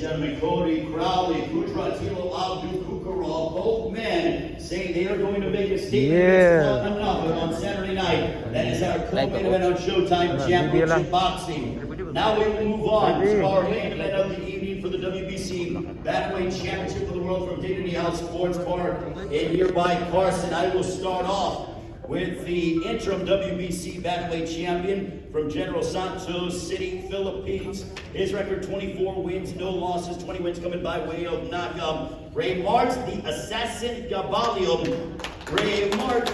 gentlemen, Cody Crowley, Kudratilo Abdul Kukarov, both men saying they are going to make a statement against one another on Saturday night. That is our co-main event on Showtime Championship Boxing. Now we will move on to our main event of the evening for the WBC Bantamweight Championship of the World from Dignity House Sports Bar in nearby Carson. I will start off with the interim WBC Bantamweight champion from General Santos City, Philippines. His record 24 wins, no losses, 20 wins coming by way of knockout. Ray Martz, the assassin Gaballo. Ray Martz,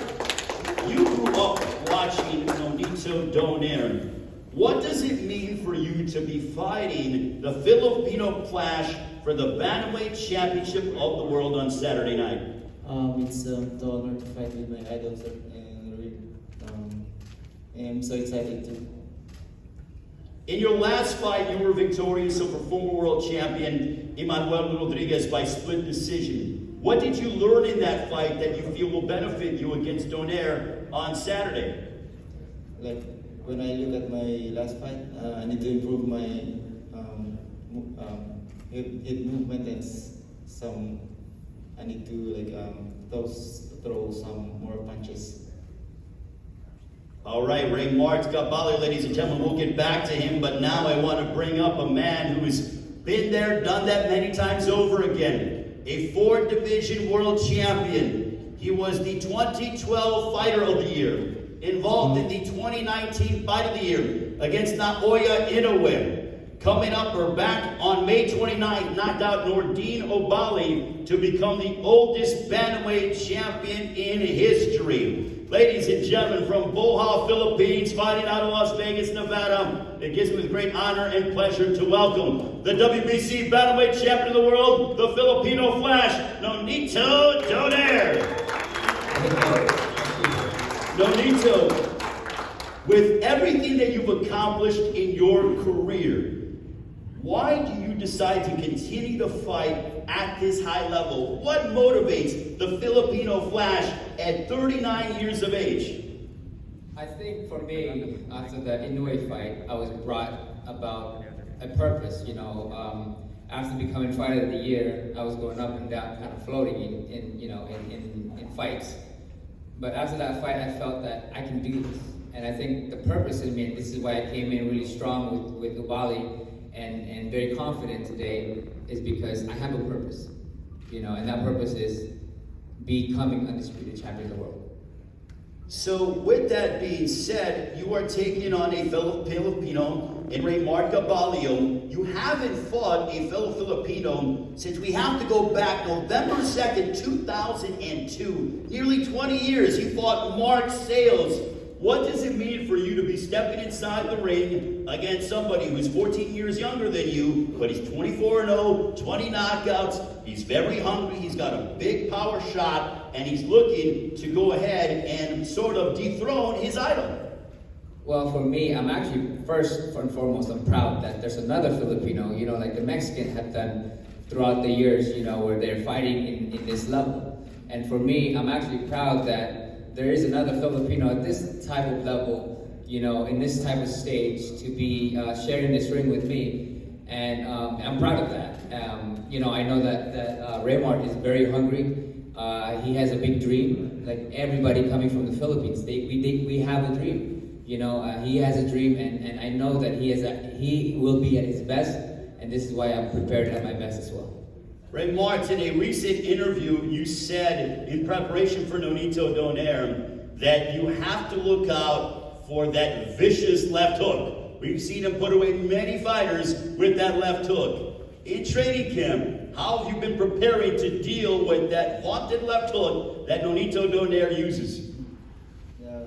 you grew up watching Nonito Donaire. What does it mean for you to be fighting the Filipino Clash for the Bantamweight Championship of the World on Saturday night? It's an honor to fight with my idols, and I'm so excited too. In your last fight, you were victorious over former world champion Emmanuel Rodriguez by split decision. What did you learn in that fight that you feel will benefit you against Donaire on Saturday? Like when I look at my last fight, I need to improve my hip movement and some. I need to throw some more punches. All right, Ray Martz, Gaballo, ladies and gentlemen, we'll get back to him, but now I want to bring up a man who has been there, done that many times over again. A 4th Division World Champion. He was the 2012 Fighter of the Year, involved in the 2019 Fight of the Year against Naoya Inoue. Coming up or back on May 29th, knocked out Nordine Obali to become the oldest bantamweight champion in history. Ladies and gentlemen, from Bohol, Philippines, fighting out of Las Vegas, Nevada, it gives me with great honor and pleasure to welcome the WBC Bantamweight Champion of the World, the Filipino Flash, Nonito Donaire. Nonito, with everything that you've accomplished in your career, why do you decide to continue to fight at this high level? What motivates the Filipino Flash at 39 years of age? I think for me, after the Inoue fight, I was brought about a purpose. After becoming Fighter of the Year, I was going up and down, kind of floating in fights. But after that fight, I felt that I can do this, and I think the purpose in me, and this is why I came in really strong with Ubali. And very confident today is because I have a purpose, and that purpose is becoming undisputed champion of the world. So with that being said, you are taking on a fellow Filipino in Ray Martz Gaballo. You haven't fought a fellow Filipino since we have to go back November 2nd, 2002. Nearly 20 years you fought Mark Sales. What does it mean for you to be stepping inside the ring against somebody who's 14 years younger than you, but he's 24-0, 20 knockouts, he's very hungry, he's got a big power shot, and he's looking to go ahead and sort of dethrone his idol? Well, for me, I'm actually, first and foremost, I'm proud that there's another Filipino, like the Mexican have done throughout the years, where they're fighting in this level. And for me, I'm actually proud that there is another Filipino at this type of level, in this type of stage, to be sharing this ring with me, and I'm proud of that. I know that Ray Martz is very hungry. He has a big dream, like everybody coming from the Philippines. We have a dream. He has a dream, and I know that he will be at his best, and this is why I'm prepared at my best as well. Ray Martz, in a recent interview, you said in preparation for Nonito Donaire that you have to look out for that vicious left hook. We've seen him put away many fighters with that left hook. In training camp, how have you been preparing to deal with that vaunted left hook that Nonito Donaire uses? Yeah,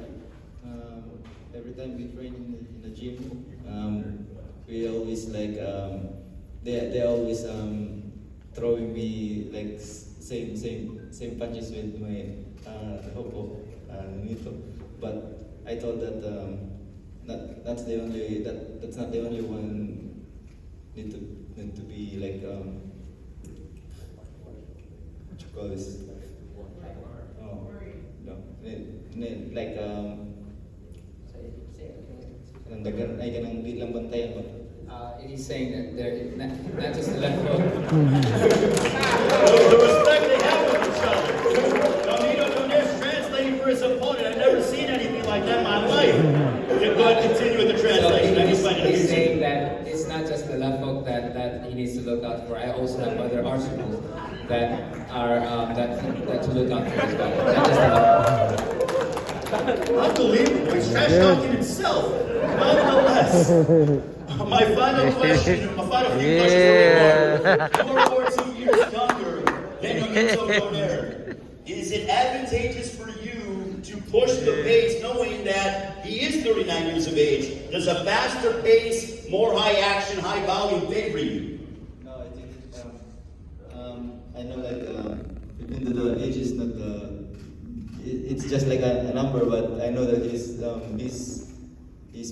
every time we train in the gym, we always they always throwing me like same punches with my hopo Nito, but I thought that that's not the only one need to be like what you call this? Oh no, like ay kanang di lang bantayan ba? It is saying that there not just the left hook, The respect they have with each other. Nonito Donaire's translating for his opponent. I've never seen anything like that in my life. Go ahead, continue with the So translation. I just find it he's amusing. saying that it's not just the left hook that he needs to look out for. I also have other arsenals that are that to look out for as well. Not just the left hook. Unbelievable. He's trash talking himself. Nonetheless, my final question, my final few questions for World War II years younger than Nonito Donaire. Is it advantageous for you to push the pace knowing that he is 39 years of age? Does a faster pace, more high action, high volume favor you? No, I think I know like even though the age is not it's just like a number, but I know that his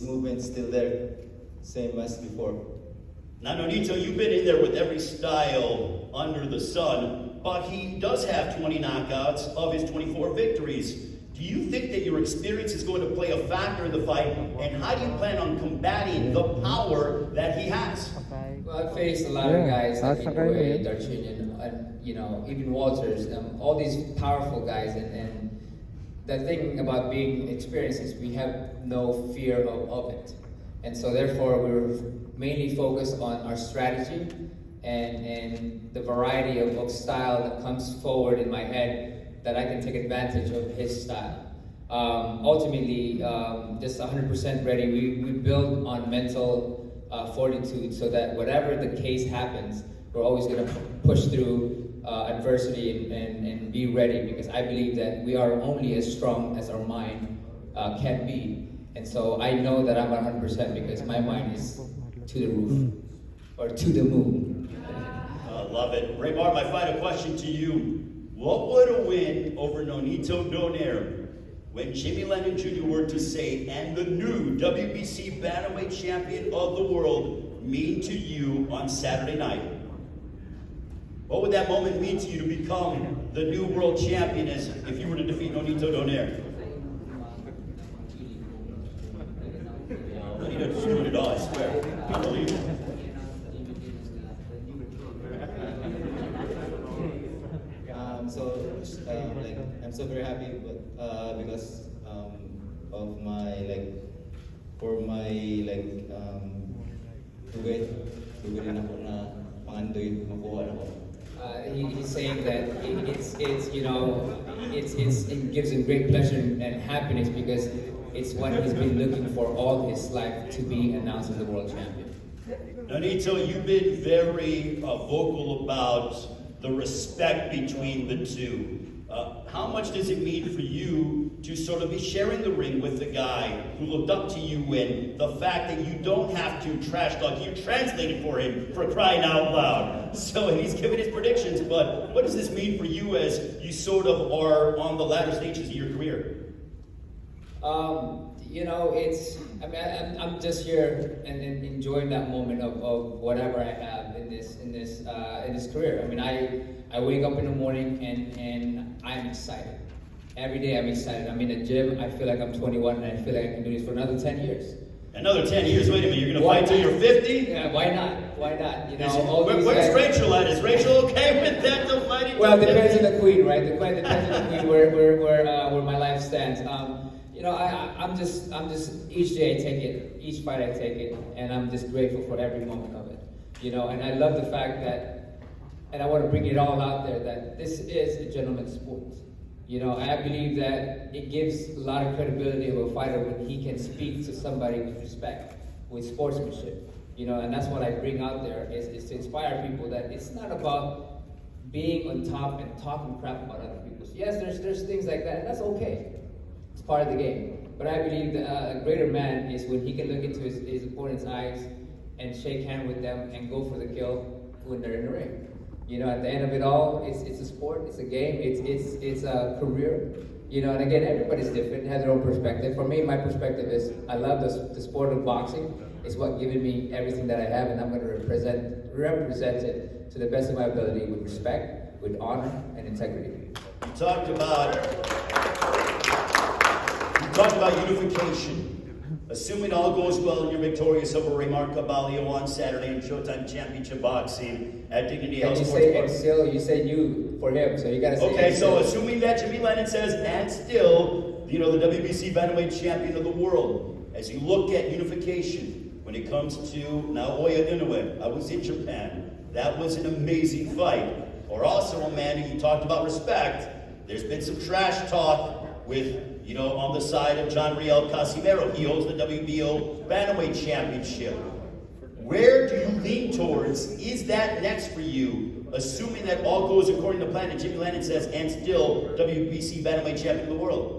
movement is still there, same as before. Now, Nonito, you've been in there with every style under the sun, but he does have 20 knockouts of his 24 victories. Do you think that your experience is going to play a factor in the fight, and how do you plan on combating the power that he has? Well, I've faced a lot of guys like Inoue, Darchinyan, and even Walters, all these powerful guys, and the thing about being experienced is we have no fear of it. And so therefore we're mainly focused on our strategy and the variety of style that comes forward in my head that I can take advantage of his style. Ultimately, just 100% ready. We build on mental fortitude so that whatever the case happens, we're always going to push through adversity and be ready, because I believe that we are only as strong as our mind can be. And so I know that I'm 100% because my mind is to the roof or to the moon. Love it. Raymar, my final question to you. What would a win over Nonito Donaire, when Jimmy Lennon Jr. were to say, and the new WBC Bantamweight Champion of the world, mean to you on Saturday night? What would that moment mean to you to become the new world champion as if you were to defeat Nonito Donaire? Nonito just screwed it all, I swear. Unbelievable. I'm so very happy, but because of my tugurin ako na pangandoy makuha na ko. He's saying that it gives him great pleasure and happiness because it's what he's been looking for all his life, to be announced as the world champion. Nonito, you've been very vocal about the respect between the two. How much does it mean for you to sort of be sharing the ring with the guy who looked up to you, and the fact that you don't have to trash talk, you translated for him, for crying out loud. So he's given his predictions, but what does this mean for you as you sort of are on the latter stages of your career? I'm just here and enjoying that moment of whatever I have in this career. I mean, I wake up in the morning and I'm excited. Every day I'm excited. I'm in the gym. I feel like I'm 21 and I feel like I can do this for another 10 years. Another 10 years? Wait a minute, you're going to fight till you're 50? Yeah, why not? Why not? Where's Rachel at? Is Rachel okay with that? Fighting? Well, it depends on the queen, right? It depends on the queen where my life stands. I'm just each day I take it, each fight I take it, and I'm just grateful for every moment of it. And I love the fact that, and I want to bring it all out there, that this is a gentleman's sport. I believe that it gives a lot of credibility of a fighter when he can speak to somebody with respect, with sportsmanship. And that's what I bring out there is to inspire people that it's not about being on top and talking crap about other people. So yes, there's things like that, and that's okay. It's part of the game. But I believe that a greater man is when he can look into his opponent's eyes and shake hands with them and go for the kill when they're in the ring. At the end of it all, it's a sport, it's a game, it's a career. And again, everybody's different, has their own perspective. For me, my perspective is I love the sport of boxing. It's what given me everything that I have, and I'm going to represent it to the best of my ability with respect, with honor, and integrity. You talked about unification. assuming all goes well and you're victorious over Raymar Gaballo on Saturday in Showtime Championship Boxing at Dignity Can Health you Sports say Park. and still? You said you for him, so you gotta say. Okay, and so still. assuming that Jimmy Lennon says, and still, the WBC Bantamweight Champion of the world, as you look at unification, when it comes to Naoya Inoue, I was in Japan. That was an amazing fight. Or also a man who you talked about respect. There's been some trash talk with, on the side of John Riel Casimero. He holds the WBO Bantamweight Championship. Where do you lean towards? Is that next for you? Assuming that all goes according to plan and Jimmy Lennon says, and still WBC Bantamweight Champion of the world.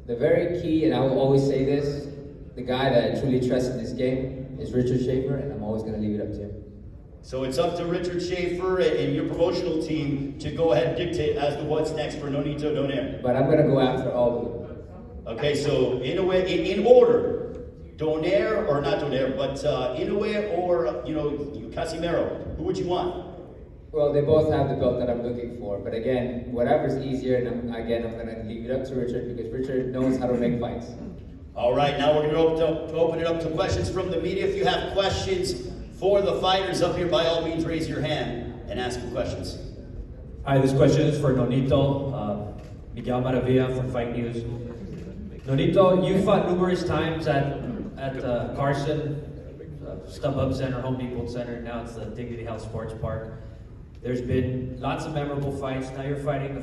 The very key, and I will always say this, the guy that I truly trust in this game is Richard Schaefer, and I'm always going to leave it up to him. So it's up to Richard Schaefer and your promotional team to go ahead and dictate as to what's next for Nonito Donaire. But I'm going to go after all of them. Okay, so in order, Donaire, or not Donaire, but Inoue or, Casimero, who would you want? Well, they both have the belt that I'm looking for, but again, whatever's easier, and I'm going to leave it up to Richard because Richard knows how to make fights. All right, now we're going to open it up to questions from the media. If you have questions for the fighters up here, by all means, raise your hand and ask them questions. Hi, this question is for Nonito. Miguel Maravilla from Fight News. Nonito, you fought numerous times at Carson, StubHub Center, Home Depot Center. Now it's the Dignity Health Sports Park. There's been lots of memorable fights. Now you're fighting the